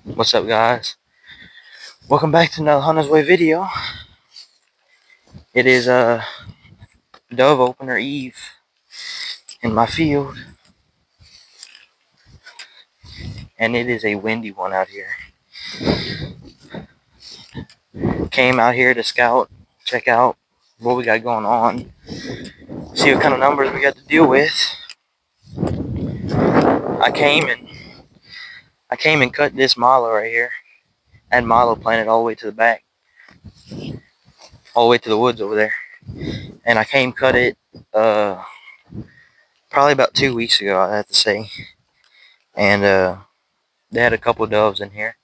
What's up, guys? Welcome back to another Hunter's Way video. It is dove opener eve in my field, and it is a windy one out here. Came out here to scout, check out what we got going on, see what kind of numbers we got to deal with. I came and cut this milo right here. I had milo planted all the way to the back, all the way to the woods over there, and I came cut it probably about 2 weeks ago, I have to say, and they had a couple doves in here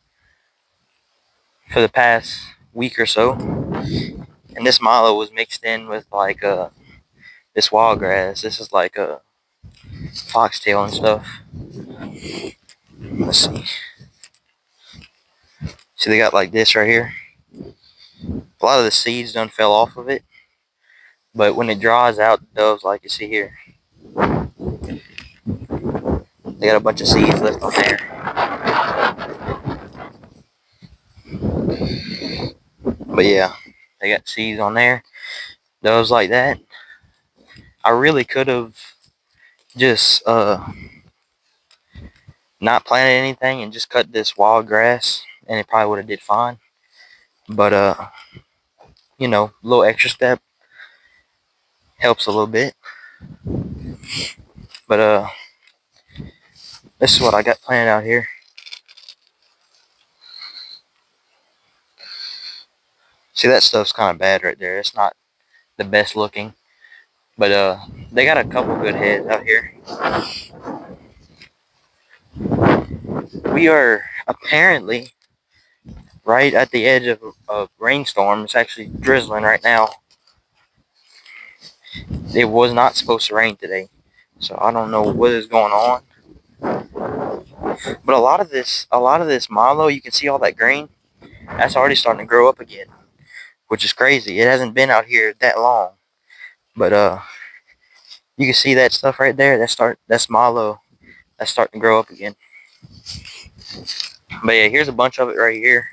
for the past week or so, and this milo was mixed in with like this wild grass. This is like a foxtail and stuff. Let's see. So they got like this right here. A lot of the seeds done fell off of it, but when it dries out, the doves, like you see here, they got a bunch of seeds left on there. But yeah, they got seeds on there. Doves like that. I really could have just not planted anything and just cut this wild grass, and it probably would have did fine. But you know, a little extra step helps a little bit. But this is what I got planted out here. See, that stuff's kind of bad right there. It's not the best looking, but they got a couple good heads out here. We are apparently right at the edge of a rainstorm. It's actually drizzling right now. It was not supposed to rain today, so I don't know what is going on. But a lot of this milo, you can see all that green. That's already starting to grow up again, which is crazy. It hasn't been out here that long, but you can see that stuff right there. That's milo. That's starting to grow up again. But yeah, here's a bunch of it right here.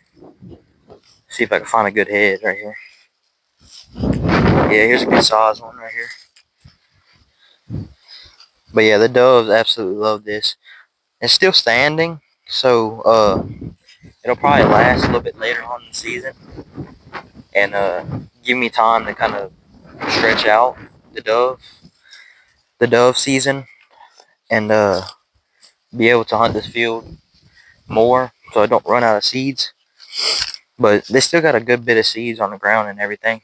See if I can find a good head right here. Yeah, here's a good size one right here. But yeah, the doves absolutely love this. It's still standing, so it'll probably last a little bit later on in the season, and give me time to kind of stretch out the dove season, and be able to hunt this field more, so I don't run out of seeds. But they still got a good bit of seeds on the ground and everything.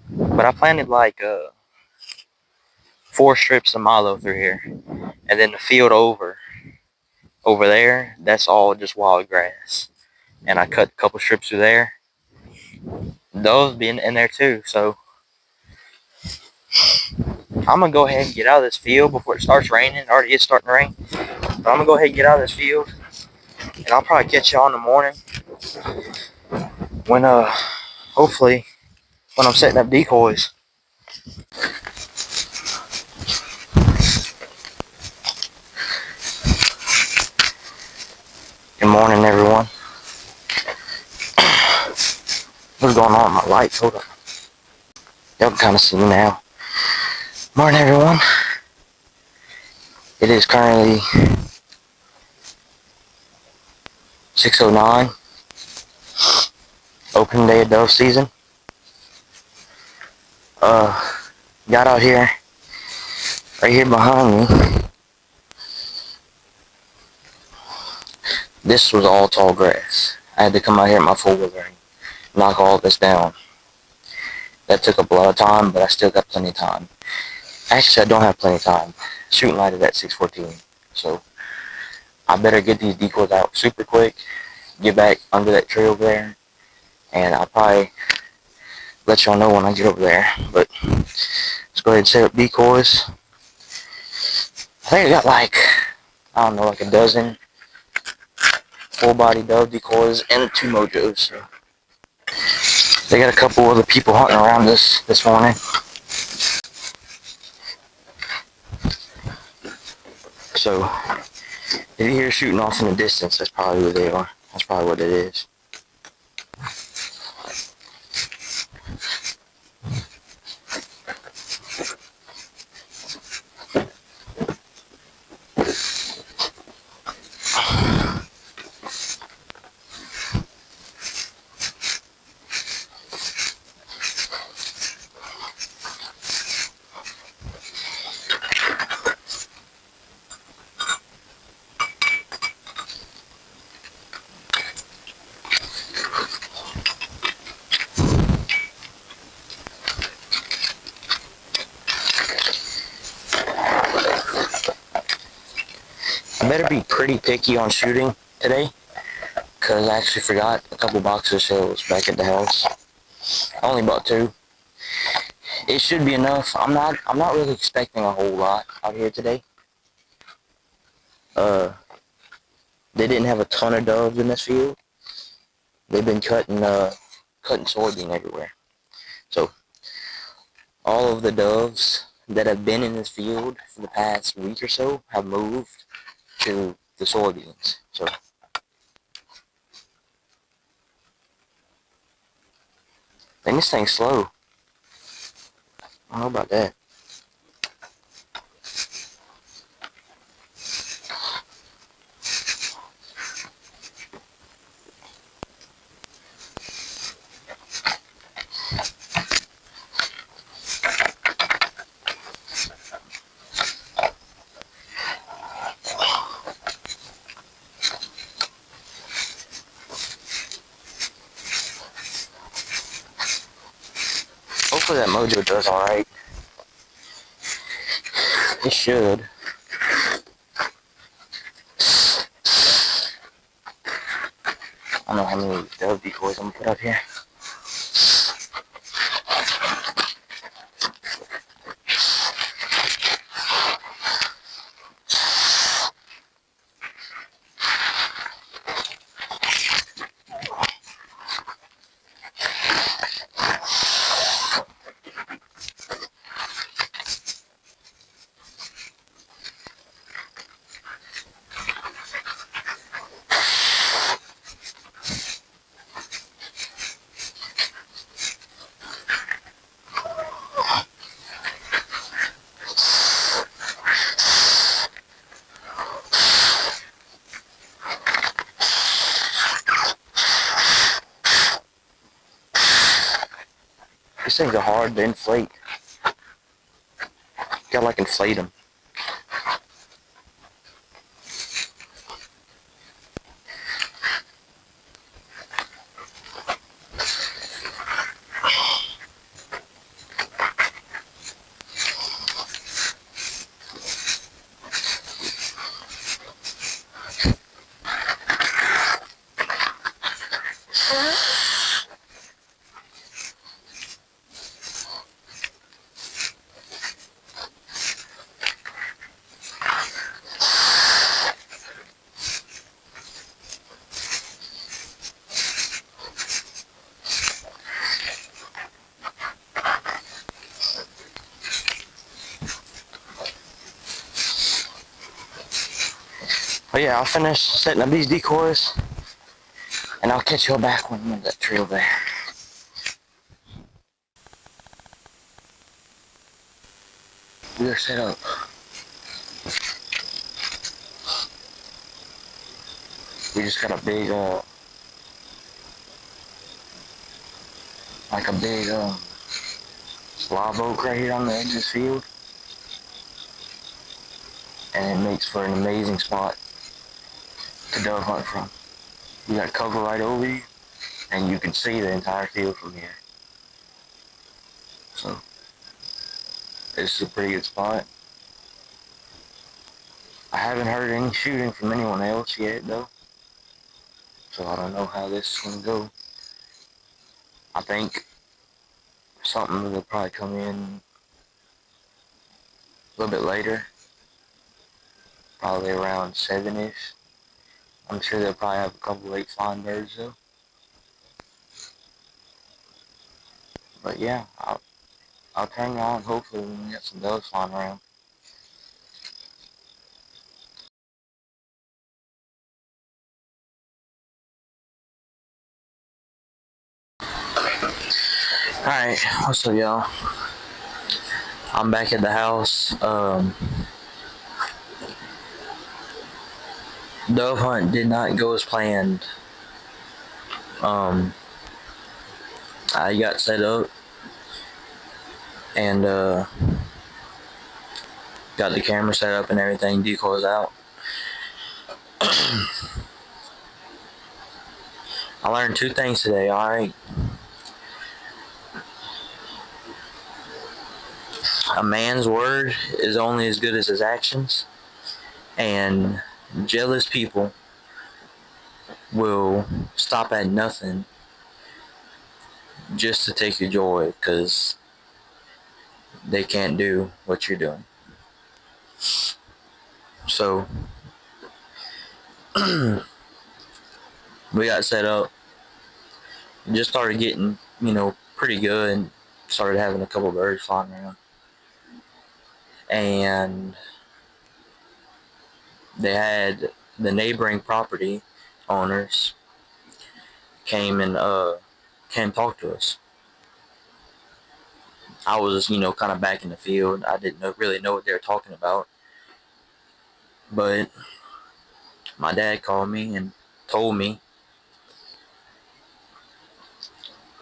But I planted like 4 strips of milo through here, and then the field over there, that's all just wild grass. And I cut a couple strips through there. Those being in there too, so I'm gonna go ahead and get out of this field before it starts raining. It already is starting to rain, but I'm gonna go ahead and get out of this field, and I'll probably catch y'all in the morning when hopefully when I'm setting up decoys. Good morning, everyone. What's going on with my lights? Hold on. Y'all can kind of see me now. Morning, everyone. It is currently 6:09. Opening day of dove season. Got out here, right here behind me. This was all tall grass. I had to come out here at my 4-wheeler and knock all this down. That took up a lot of time, but I still got plenty of time. Actually, I don't have plenty of time. Shooting light is at 6:14, so I better get these decoys out super quick, get back under that tree over there, and I'll probably let y'all know when I get over there. But let's go ahead and set up decoys. I think I got like, I don't know, like a dozen full-body dove decoys and 2 mojos. So they got a couple other people hunting around this morning. So If you hear shooting off in the distance, that's probably who they are. That's probably what it is. I better be pretty picky on shooting today, because I actually forgot a couple boxes of shells back at the house. I only bought 2. It should be enough. I'm not really expecting a whole lot out here today. Uh, they didn't have a ton of doves in this field. They've been cutting soybean everywhere. So all of the doves that have been in this field for the past week or so have moved to the soybeans. So I think this thing's slow. I don't know about that. Hopefully that mojo does alright. It should. I don't know how many dove decoys I'm gonna put up here. These things are hard to inflate. You gotta like inflate them. But yeah, I'll finish setting up these decoys, and I'll catch y'all back when I'm in that trail there. We are set up. We just got a big, like a big, live oak right here on the edge of this field. And it makes for an amazing spot to dove hunt from. You got cover right over you, and you can see the entire field from here. So, it's a pretty good spot. I haven't heard any shooting from anyone else yet, though. So I don't know how this is going to go. I think something will probably come in a little bit later. Probably around 7-ish. I'm sure they'll probably have a couple late flying birds, though. But yeah, I'll turn around hopefully when we get some doves flying around. Alright, what's up, y'all? I'm back at the house. Dove hunt did not go as planned. I got set up and got the camera set up and everything, decoys out. I learned two things today, alright? A man's word is only as good as his actions, and jealous people will stop at nothing just to take your joy because they can't do what you're doing. So, we got set up, just started getting, pretty good, and started having a couple birds flying around. And they had the neighboring property owners came and came talk to us. I was, kind of back in the field. I didn't really know what they were talking about. But my dad called me and told me,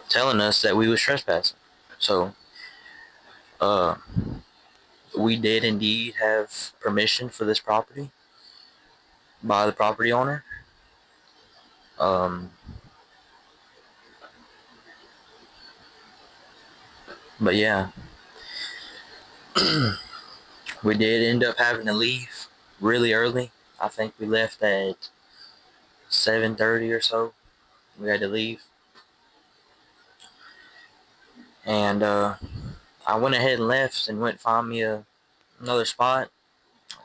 telling us that we was trespassing. So, uh, we did indeed have permission for this property by the property owner. Um, but yeah, we did end up having to leave really early. I think we left at 7:30 or so. We had to leave. And I went ahead and left and went find me another spot.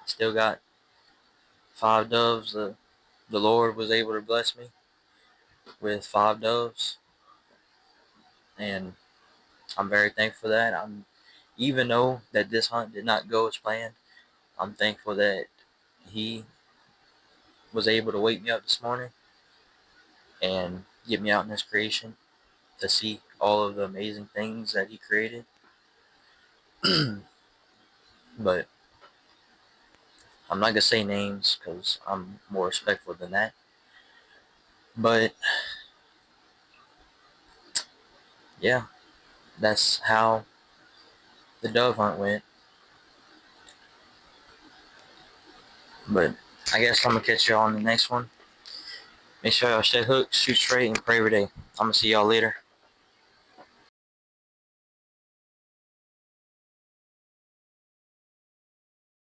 Still got 5 doves. The Lord was able to bless me with 5 doves. And I'm very thankful for that. Even though that this hunt did not go as planned, I'm thankful that He was able to wake me up this morning and get me out in this creation to see all of the amazing things that He created. But I'm not gonna say names because I'm more respectful than that. But yeah, that's how the dove hunt went. But I guess I'm gonna catch y'all on the next one. Make sure y'all stay hooked, shoot straight, and pray every day. I'm gonna see y'all later.